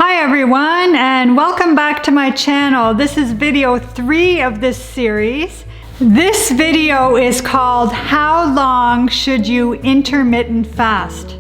Hi everyone, and welcome back to my channel. This is video 3 of this series. This video is called How Long Should You Intermittent Fast?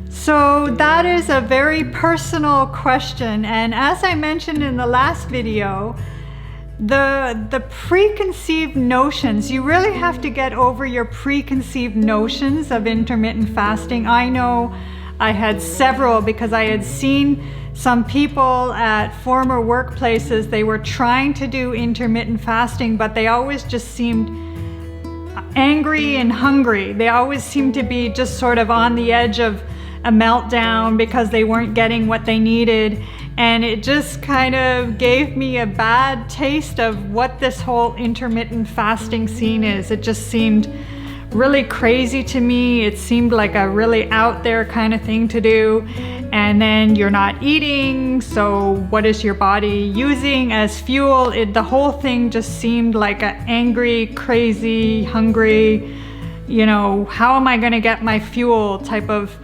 So that is a very personal question, and as I mentioned in the last video, the preconceived notions, you really have to get over your preconceived notions of intermittent fasting. I know I had several because I had seen some people at former workplaces, they were trying to do intermittent fasting, but they always just seemed angry and hungry. They always seemed to be just sort of on the edge of a meltdown because they weren't getting what they needed. And it just kind of gave me a bad taste of what this whole intermittent fasting scene is. It just seemed really crazy to me. It seemed like a really out there kind of thing to do. And then you're not eating, so what is your body using as fuel? The whole thing just seemed like an angry, crazy, hungry, you know, how am I gonna get my fuel type of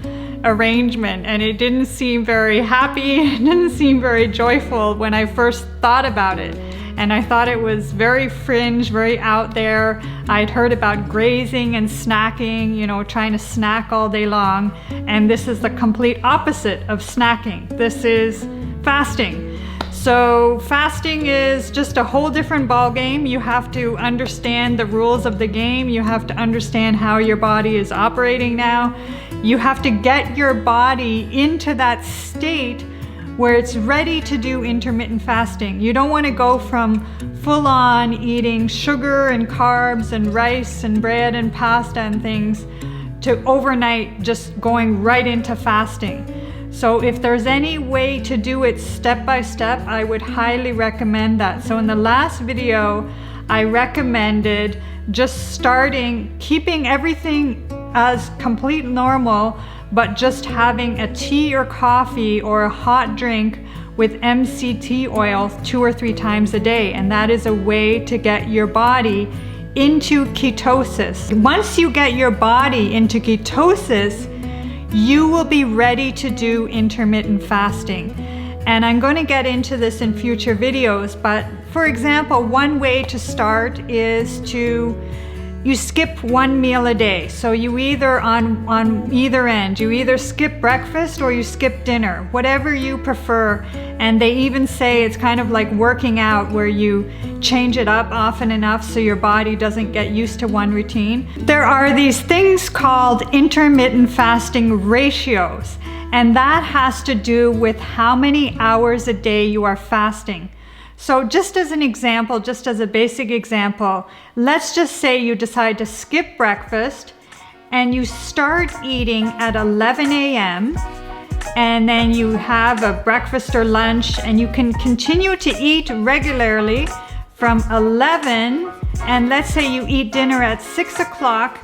arrangement. And it didn't seem very happy, it didn't seem very joyful when I first thought about it. And I thought it was very fringe, very out there. I'd heard about grazing and snacking, you know, trying to snack all day long. And this is the complete opposite of snacking. This is fasting. So fasting is just a whole different ball game. You have to understand the rules of the game. You have to understand how your body is operating now. You have to get your body into that state where it's ready to do intermittent fasting. You don't want to go from full-on eating sugar and carbs and rice and bread and pasta and things to overnight just going right into fasting. So if there's any way to do it step by step, I would highly recommend that. So in the last video, I recommended just starting, keeping everything as complete normal, but just having a tea or coffee or a hot drink with MCT oil 2 or 3 times a day. And that is a way to get your body into ketosis. Once you get your body into ketosis, you will be ready to do intermittent fasting. And I'm going to get into this in future videos, but for example, one way to start is you skip 1 meal a day. So you either on either end, you either skip breakfast or you skip dinner, whatever you prefer. And they even say it's kind of like working out where you change it up often enough so your body doesn't get used to one routine. There are these things called intermittent fasting ratios, and that has to do with how many hours a day you are fasting. So just as an example, just as a basic example, let's just say you decide to skip breakfast and you start eating at 11 a.m. and then you have a breakfast or lunch, and you can continue to eat regularly from 11, and let's say you eat dinner at 6 o'clock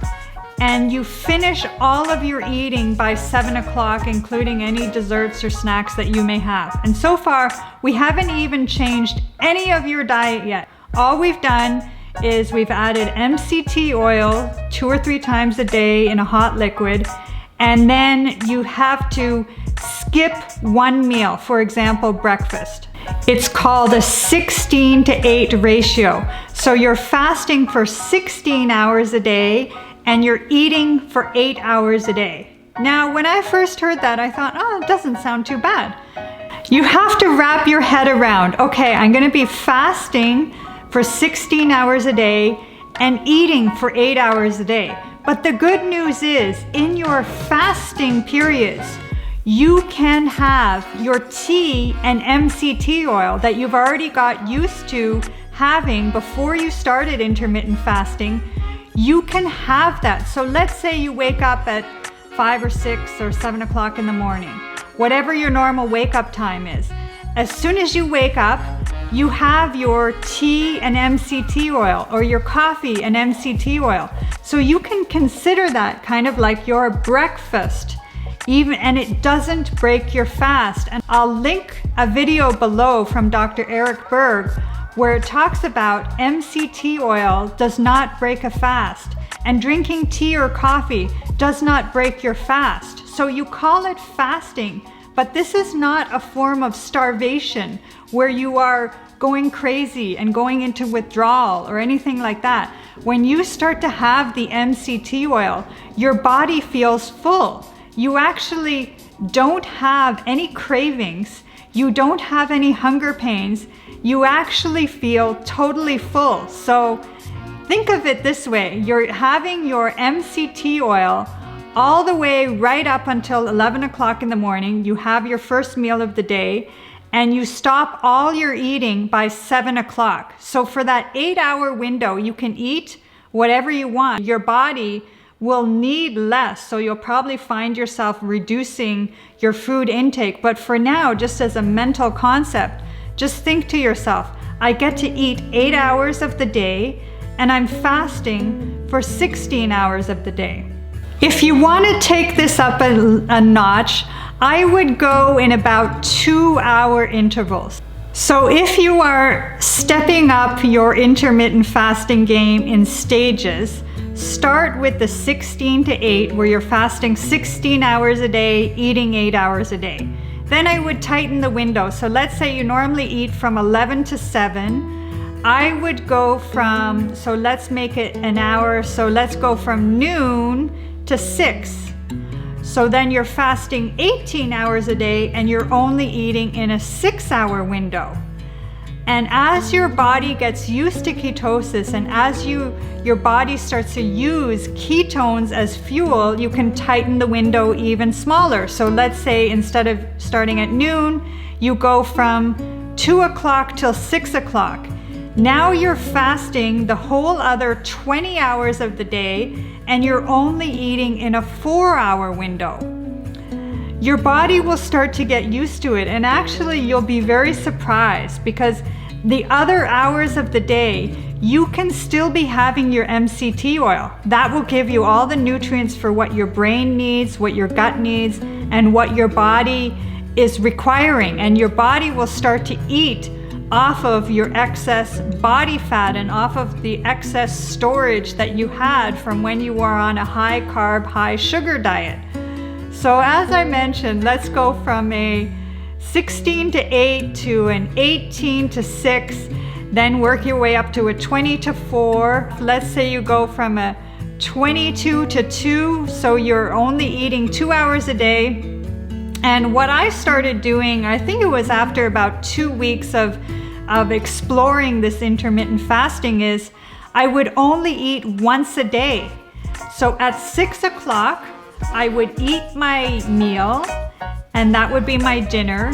and you finish all of your eating by 7 o'clock, including any desserts or snacks that you may have. And so far, we haven't even changed any of your diet yet. All we've done is we've added MCT oil 2 or 3 times a day in a hot liquid, and then you have to skip 1 meal, for example, breakfast. It's called a 16-to-8 ratio. So you're fasting for 16 hours a day, and you're eating for 8 hours a day. Now, when I first heard that, I thought, oh, it doesn't sound too bad. You have to wrap your head around, okay, I'm gonna be fasting for 16 hours a day and eating for 8 hours a day. But the good news is, in your fasting periods, you can have your tea and MCT oil that you've already got used to having before you started intermittent fasting. You can have that. So let's say you wake up at 5 or 6 or 7 o'clock in the morning, whatever your normal wake up time is. As soon as you wake up, you have your tea and MCT oil, or your coffee and MCT oil. So you can consider that kind of like your breakfast, and it doesn't break your fast. And I'll link a video below from Dr. Eric Berg where it talks about MCT oil does not break a fast, and drinking tea or coffee does not break your fast. So you call it fasting, But this is not a form of starvation where you are going crazy and going into withdrawal or anything like that. When you start to have the MCT oil, your body feels full. You actually don't have any cravings. You don't have any hunger pains. You actually feel totally full. So think of it this way. You're having your MCT oil all the way right up until 11 o'clock in the morning. You have your first meal of the day and you stop all your eating by 7 o'clock. So for that 8-hour window, you can eat whatever you want. Your body will need less, so you'll probably find yourself reducing your food intake. But for now, just as a mental concept, just think to yourself, I get to eat 8 hours of the day and I'm fasting for 16 hours of the day. If you want to take this up a notch, I would go in about 2-hour intervals. So if you are stepping up your intermittent fasting game in stages, start with the 16 to 8 where you're fasting 16 hours a day, eating 8 hours a day. Then I would tighten the window. So let's say you normally eat from 11 to 7. I would go from, so let's make it an hour. So let's go from noon to 6. So then you're fasting 18 hours a day and you're only eating in a 6-hour window. And as your body gets used to ketosis and as your body starts to use ketones as fuel, you can tighten the window even smaller. So let's say instead of starting at noon, you go from 2 o'clock till 6 o'clock. Now you're fasting the whole other 20 hours of the day and you're only eating in a 4-hour window. Your body will start to get used to it, and actually you'll be very surprised because the other hours of the day, you can still be having your MCT oil. That will give you all the nutrients for what your brain needs, what your gut needs, and what your body is requiring. And your body will start to eat off of your excess body fat and off of the excess storage that you had from when you were on a high carb, high sugar diet. So as I mentioned, let's go from a 16 to 8 to an 18 to 6, then work your way up to a 20 to 4. Let's say you go from a 22 to 2, so you're only eating 2 hours a day. And what I started doing, I think it was after about 2 weeks of exploring this intermittent fasting, is I would only eat once a day. So at 6 o'clock, I would eat my meal, and that would be my dinner.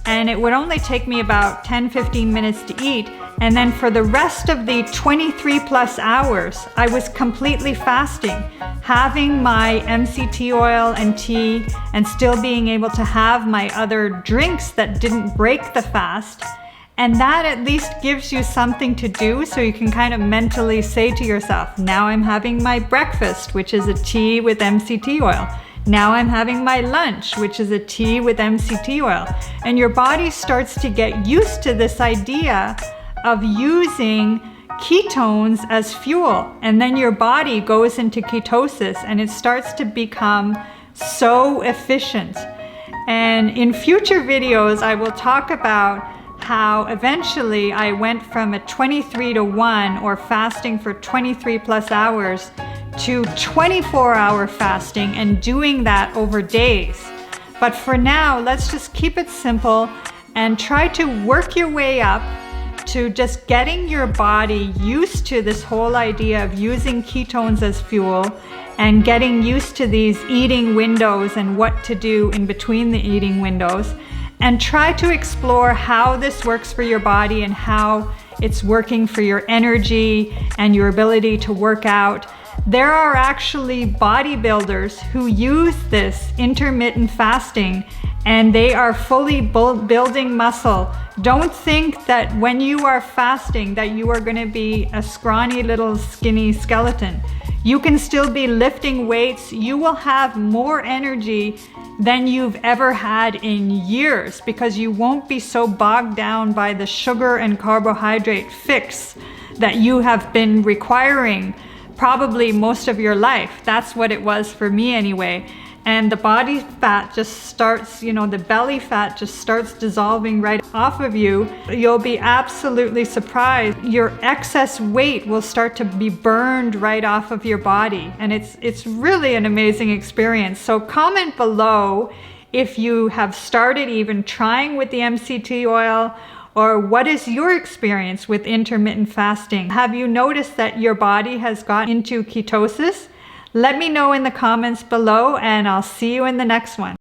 And it would only take me about 10-15 minutes to eat. And then for the rest of the 23 plus hours, I was completely fasting, having my MCT oil and tea, and still being able to have my other drinks that didn't break the fast. And that at least gives you something to do, so you can kind of mentally say to yourself, now I'm having my breakfast, which is a tea with MCT oil. Now I'm having my lunch, which is a tea with MCT oil. And your body starts to get used to this idea of using ketones as fuel. And then your body goes into ketosis and it starts to become so efficient. And in future videos, I will talk about how eventually I went from a 23 to 1 or fasting for 23 plus hours to 24-hour fasting and doing that over days. But for now, let's just keep it simple and try to work your way up to just getting your body used to this whole idea of using ketones as fuel and getting used to these eating windows and what to do in between the eating windows. And try to explore how this works for your body and how it's working for your energy and your ability to work out. There are actually bodybuilders who use this intermittent fasting and they are fully building muscle. Don't think that when you are fasting that you are going to be a scrawny little skinny skeleton. You can still be lifting weights. You will have more energy than you've ever had in years because you won't be so bogged down by the sugar and carbohydrate fix that you have been requiring probably most of your life. That's what it was for me anyway. and the body fat just starts, you know, the belly fat just starts dissolving right off of you, you'll be absolutely surprised. Your excess weight will start to be burned right off of your body, and it's really an amazing experience. So comment below if you have started even trying with the MCT oil, or what is your experience with intermittent fasting? Have you noticed that your body has got into ketosis? Let me know in the comments below, and I'll see you in the next one.